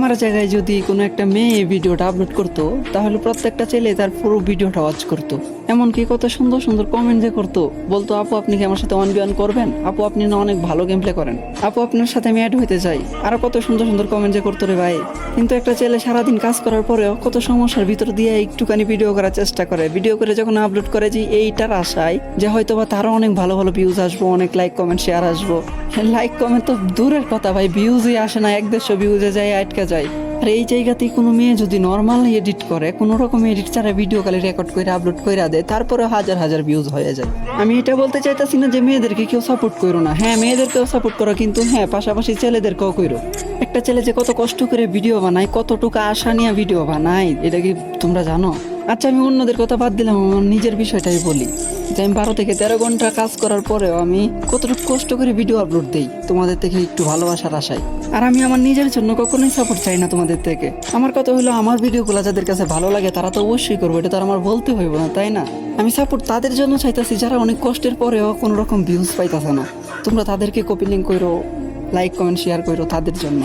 আমার জায়গায় যদি কোনো একটা মেয়ে এই ভিডিওটা আপলোড করতো তাহলে প্রত্যেকটা ছেলে তার পুরো ভিডিওটা ওয়াচ করতো। এমনকি কত সুন্দর সুন্দর কমেন্ট যে করতো, বলতো আপু আপনি কি আমার সাথে 1v1 করবেন, আপু আপনি না অনেক ভালো গেম প্লে করেন, আপু আপনার সাথে আমি অ্যাড হইতে চাই, আরো কত সুন্দর সুন্দর কমেন্ট যে করতো রে ভাই। কিন্তু একটা ছেলে সারাদিন কাজ করার পরেও কত সমস্যার ভিতর দিয়ে একটুখানি ভিডিও করার চেষ্টা করে, ভিডিও করে যখন আপলোড করে যে এইটার আশায় যে হয়তো বা তারও অনেক ভালো ভালো ভিউজ আসবো, অনেক লাইক কমেন্ট শেয়ার আসবো। লাইক কমেন্ট তো দূরের কথা ভাই, ভিউজই আসে না, 100 ভিউজে যায় আটকা যায়। আর এই জায়গাতেই কোনো মেয়ে যদি নর্মাল এডিট করে, কোনো রকম এডিট ছাড়া ভিডিও খালি রেকর্ড করে আপলোড করে দেয়, তারপরে হাজার হাজার ভিউজ হয়ে যায়। আমি এটা বলতে চাইতেছি না যে মেয়েদেরকে কেউ সাপোর্ট করো না, হ্যাঁ মেয়েদেরকেও সাপোর্ট করো, কিন্তু হ্যাঁ পাশাপাশি ছেলেদেরকেও করো। একটা ছেলে যে কত কষ্ট করে ভিডিও বানায়, কতটুকু আশা নিয়ে ভিডিও বানায়, এটা কি তোমরা জানো? আচ্ছা আমি অন্যদের কথা বাদ দিলাম, আমার নিজের বিষয়টাই বলি যে আমি 12 থেকে 13 ঘন্টা কাজ করার পরেও আমি কতটুকু কষ্ট করে ভিডিও আপলোড দিই তোমাদের থেকে একটু ভালোবাসার আশায়। আর আমি আমার নিজের জন্য কখনোই সাপোর্ট চাই না তোমাদের থেকে। আমার কথা হলো আমার ভিডিওগুলো যাদের কাছে ভালো লাগে তারা তো অবশ্যই করবো, এটা তো আর আমার বলতে হইব না, তাই না? আমি সাপোর্ট তাদের জন্য চাইতেছি যারা অনেক কষ্টের পরেও কোনো রকম ভিউজ পাইতেছে না। তোমরা তাদেরকে কপি লিঙ্ক করো, লাইক কমেন্ট শেয়ার করো তাদের জন্য।